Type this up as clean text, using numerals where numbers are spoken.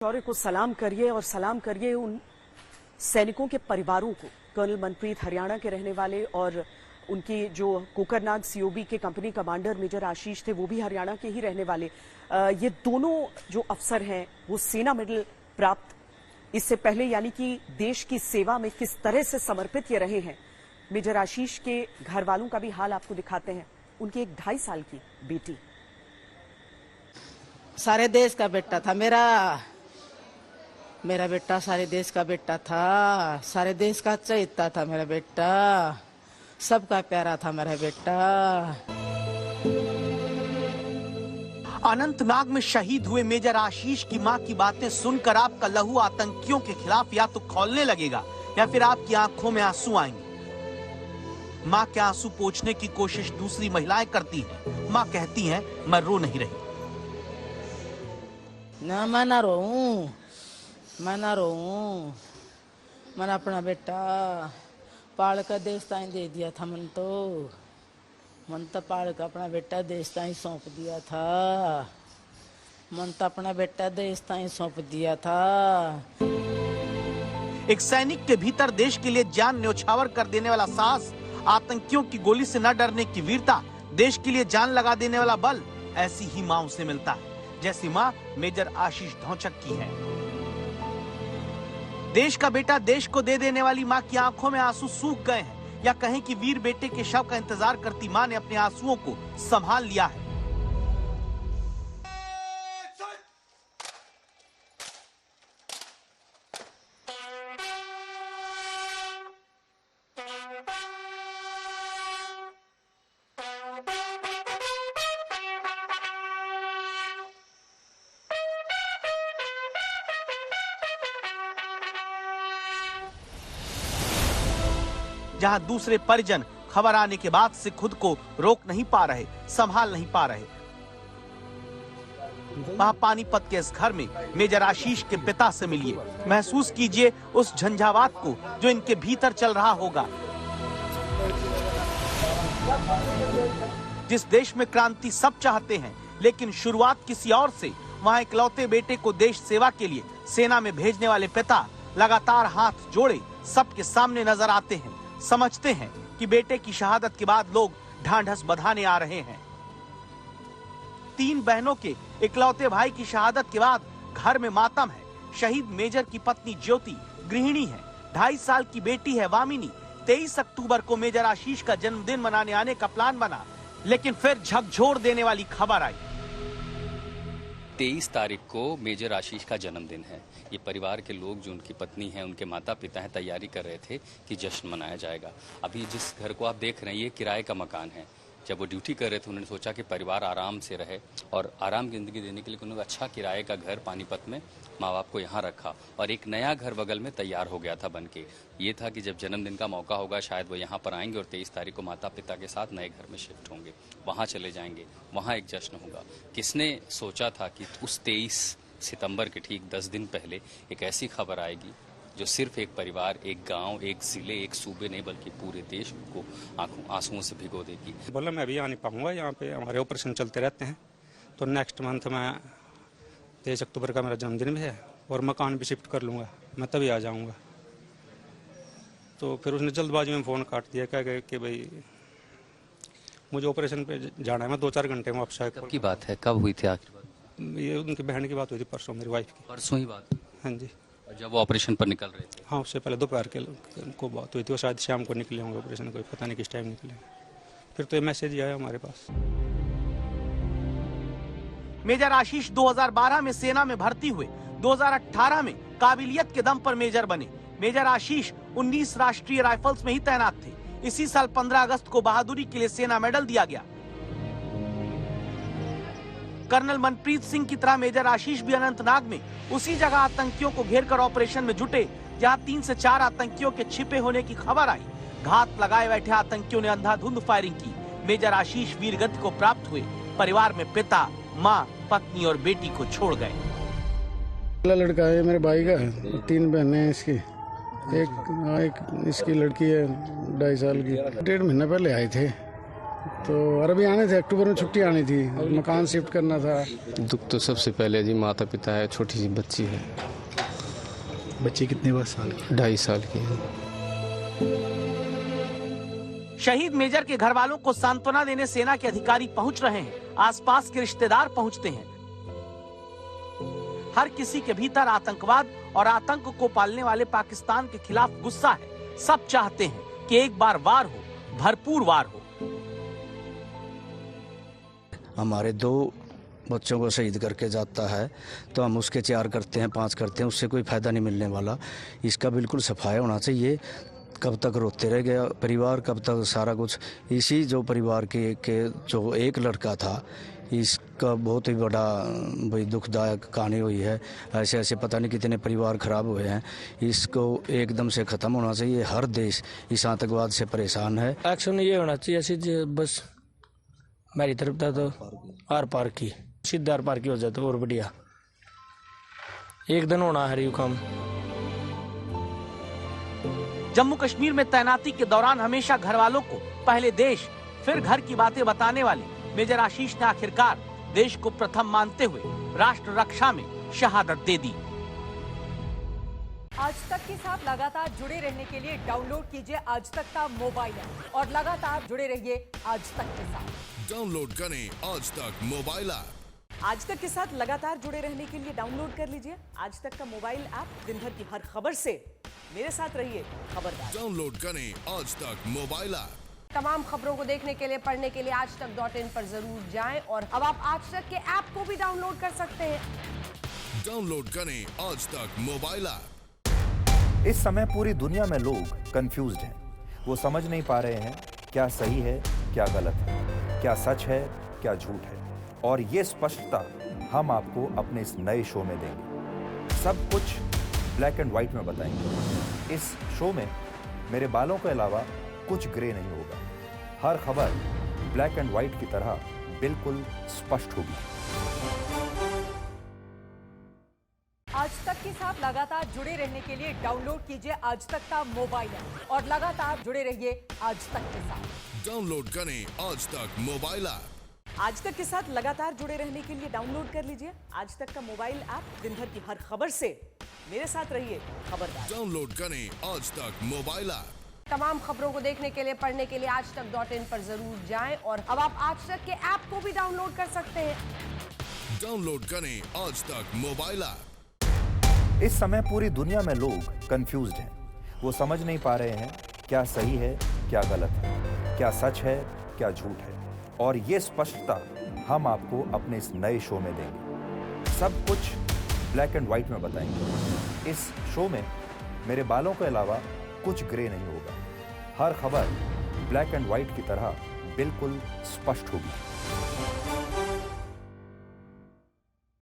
शौर्य को सलाम करिए और सलाम करिए उन सैनिकों के परिवारों को। कर्नल मनप्रीत हरियाणा के रहने वाले और उनकी जो कोकरनाग सीओबी के कंपनी कमांडर मेजर आशीष थे वो भी हरियाणा के ही रहने वाले। ये दोनों जो अफसर हैं वो सेना मेडल प्राप्त इससे पहले यानी कि देश की सेवा में किस तरह से समर्पित ये रहे हैं। मेजर आशीष के घर वालों का भी हाल आपको दिखाते हैं। उनकी एक 2.5 साल की बेटी। सारे देश का बेटा था मेरा बेटा सारे देश का बेटा था। सारे देश का अच्छा हिस्सा था मेरा बेटा। सबका प्यारा था मेरा बेटा। अनंतनाग में शहीद हुए मेजर आशीष की मां की बातें सुनकर आपका लहू आतंकियों के खिलाफ या तो खौलने लगेगा या फिर आपकी आंखों में आंसू आएंगे। मां के आंसू पोंछने की कोशिश दूसरी महिलाएं करती हैं। मां कहती हैं, मैं रो नहीं रही। ना मैं ना रोऊं, मैंने अपना बेटा पाल कर देश ताईं दे दिया था। मन तो पाल कर अपना बेटा देश ताईं सौंप दिया था। अपना बेटा देश ताईं सौंप दिया था। एक सैनिक के भीतर देश के लिए जान न्यौछावर कर देने वाला साहस, आतंकियों की गोली से न डरने की वीरता, देश के लिए जान लगा देने वाला बल, ऐसी ही मां से मिलता है जैसी मां मेजर आशीष धौचक की है। देश का बेटा देश को दे देने वाली मां की आंखों में आंसू सूख गए हैं, या कहें कि वीर बेटे के शव का इंतजार करती मां ने अपने आंसुओं को संभाल लिया है। जहां दूसरे परिजन खबर आने के बाद से खुद को रोक नहीं पा रहे, संभाल नहीं पा रहे, वहां पानीपत के इस घर में मेजर आशीष के पिता से मिलिए। महसूस कीजिए उस झंझावात को जो इनके भीतर चल रहा होगा। जिस देश में क्रांति सब चाहते हैं, लेकिन शुरुआत किसी और से, वहां इकलौते बेटे को देश सेवा के लिए सेना में भेजने वाले पिता लगातार हाथ जोड़े सबके सामने नजर आते हैं। समझते हैं कि बेटे की शहादत के बाद लोग ढांढस बंधाने आ रहे हैं। 3 बहनों के इकलौते भाई की शहादत के बाद घर में मातम है। शहीद मेजर की पत्नी ज्योति गृहिणी है। 2.5 साल की बेटी है वामिनी। 23 अक्टूबर को मेजर आशीष का जन्मदिन मनाने आने का प्लान बना, लेकिन फिर झकझोर देने वाली खबर आई। 23 तारीख को मेजर आशीष का जन्मदिन है। ये परिवार के लोग जो उनकी पत्नी हैं, उनके माता पिता हैं, तैयारी कर रहे थे कि जश्न मनाया जाएगा। अभी जिस घर को आप देख रहे हैं ये किराए का मकान है। जब वो ड्यूटी कर रहे थे उन्होंने सोचा कि परिवार आराम से रहे और आराम की ज़िंदगी देने के लिए उन्होंने अच्छा किराए का घर पानीपत में माँ बाप को यहाँ रखा और एक नया घर बगल में तैयार हो गया था बनके। ये था कि जब जन्मदिन का मौका होगा शायद वो यहाँ पर आएंगे और 23 तारीख को माता पिता के साथ नए घर में शिफ्ट होंगे, वहाँ चले जाएंगे, वहाँ एक जश्न होगा। किसने सोचा था कि उस 23 सितंबर के ठीक 10 दिन पहले एक ऐसी खबर आएगी जो सिर्फ एक परिवार, एक गांव, एक जिले, एक सूबे नहीं बल्कि पूरे देश को आंसुओं से भिगो देगी। बोला मैं अभी आ नहीं पाऊंगा, यहाँ पे हमारे ऑपरेशन चलते रहते हैं, तो नेक्स्ट मंथ में 23 अक्टूबर का मेरा जन्मदिन भी है और मकान भी शिफ्ट कर लूँगा, मैं तभी आ जाऊँगा। तो फिर उसने जल्दबाजी में फ़ोन काट दिया, कह गए कि भाई मुझे ऑपरेशन पे जाना है, मैं 2-4 घंटे में वापस आया। कब की बात है, कब हुई थी आखिर बात? ये उनकी बहन की बात हुई थी परसों, मेरी वाइफ की। परसों ही बात? हाँ जी। जब वो ऑपरेशन पर निकल रहे थे? हाँ, उससे पहले दोपहर के को बात हुई थी। वो शायद शाम को निकले होंगे ऑपरेशन, कोई पता नहीं किस टाइम निकले। फिर तो ये मैसेज आया हमारे पास। मेजर आशीष 2012 में सेना में भर्ती हुए। 2018 में काबिलियत के दम पर मेजर बने। मेजर आशीष 19 राष्ट्रीय राइफल्स में ही तैनात थे। इसी साल 15 अगस्त को बहादुरी के लिए सेना मेडल दिया गया। कर्नल मनप्रीत सिंह की तरह मेजर आशीष भी अनंतनाग में उसी जगह आतंकियों को घेरकर ऑपरेशन में जुटे जहां 3 से 4 आतंकियों के छिपे होने की खबर आई। घात लगाए बैठे आतंकियों ने अंधाधुंध फायरिंग की। मेजर आशीष वीर गति को प्राप्त हुए। परिवार में पिता, मां, पत्नी और बेटी को छोड़ गए। लड़का है मेरे भाई का है, 3 बहनें हैं इसकी। एक इसकी लड़की है 2.5 साल की। 1.5 महीना पहले आए थे तो और अभी आने थे, अक्टूबर में छुट्टी आनी थी, मकान शिफ्ट करना था। दुख तो सबसे पहले जी माता पिता है, छोटी सी बच्ची है। बच्ची कितने साल की? 2.5 साल की है। शहीद मेजर के घर वालों को सांत्वना देने सेना के अधिकारी पहुंच रहे हैं, आसपास के रिश्तेदार पहुंचते हैं। हर किसी के भीतर आतंकवाद और आतंक को पालने वाले पाकिस्तान के खिलाफ गुस्सा है। सब चाहते हैं कि एक बार वार हो, भरपूर वार हो। हमारे 2 बच्चों को शहीद करके जाता है तो हम उसके 4 करते हैं, 5 करते हैं, उससे कोई फायदा नहीं मिलने वाला। इसका बिल्कुल सफाई होना चाहिए। कब तक रोते रह गया परिवार, कब तक सारा कुछ इसी जो परिवार के जो एक लड़का था, इसका बहुत ही बड़ा भाई दुखदायक कहानी हुई है। ऐसे ऐसे पता नहीं कितने परिवार खराब हुए हैं। इसको एकदम से ख़त्म होना चाहिए। हर देश इस आतंकवाद से परेशान है। एक्शन ये होना चाहिए सीधे, बस मेरी तरफ था तो आर पार की, सीधा आर पार की हो जाए तो और बढ़िया। एक दिन होना है यू काम। जम्मू कश्मीर में तैनाती के दौरान हमेशा घर वालों को पहले देश फिर घर की बातें बताने वाले मेजर आशीष ने आखिरकार देश को प्रथम मानते हुए राष्ट्र रक्षा में शहादत दे दी। आज तक के साथ लगातार जुड़े रहने के लिए डाउनलोड कीजिए आज तक का मोबाइल ऐप और लगातार जुड़े रहिए आज तक के साथ। डाउनलोड करें आज तक मोबाइल ऐप। आज तक के साथ लगातार जुड़े रहने के लिए डाउनलोड कर लीजिए आज तक का मोबाइल ऐप। दिन भर की हर खबर से मेरे साथ रहिए खबरदार। डाउनलोड करें आज तक मोबाइल ऐप। तमाम खबरों को देखने के लिए, पढ़ने के लिए आज तक.in पर जरूर जाएं और अब आप आज तक के ऐप को भी डाउनलोड कर सकते हैं। डाउनलोड करें आज तक मोबाइल ऐप। इस समय पूरी दुनिया में लोग कंफ्यूज्ड हैं। वो समझ नहीं पा रहे हैं क्या सही है, क्या गलत है, क्या सच है, क्या झूठ है। और ये स्पष्टता हम आपको अपने इस नए शो में देंगे। सब कुछ ब्लैक एंड व्हाइट में बताएंगे। इस शो में मेरे बालों के अलावा कुछ ग्रे नहीं होगा। हर खबर ब्लैक एंड व्हाइट की तरह बिल्कुल स्पष्ट होगी। आज तक के साथ लगातार जुड़े रहने के लिए डाउनलोड कीजिए आज तक का मोबाइल ऐप और लगातार जुड़े रहिए आज तक के साथ। डाउनलोड करें आज तक मोबाइल ऐप। आज तक के साथ लगातार जुड़े रहने के लिए डाउनलोड कर लीजिए आज तक का मोबाइल ऐप। दिन भर की हर खबर से मेरे साथ रहिए खबरदार। डाउनलोड करें आज तक मोबाइल ऐप। तमाम खबरों को देखने के लिए, पढ़ने के लिए आज तक.in पर जरूर जाएं और अब आप आज तक के ऐप को भी डाउनलोड कर सकते हैं। डाउनलोड करें आज तक मोबाइल ऐप। इस समय पूरी दुनिया में लोग कंफ्यूज्ड हैं। वो समझ नहीं पा रहे हैं क्या सही है, क्या गलत है, क्या सच है, क्या झूठ है। और ये स्पष्टता हम आपको अपने इस नए शो में देंगे। सब कुछ ब्लैक एंड व्हाइट में बताएंगे। इस शो में मेरे बालों के अलावा कुछ ग्रे नहीं होगा। हर खबर ब्लैक एंड व्हाइट की तरह बिल्कुल स्पष्ट होगी।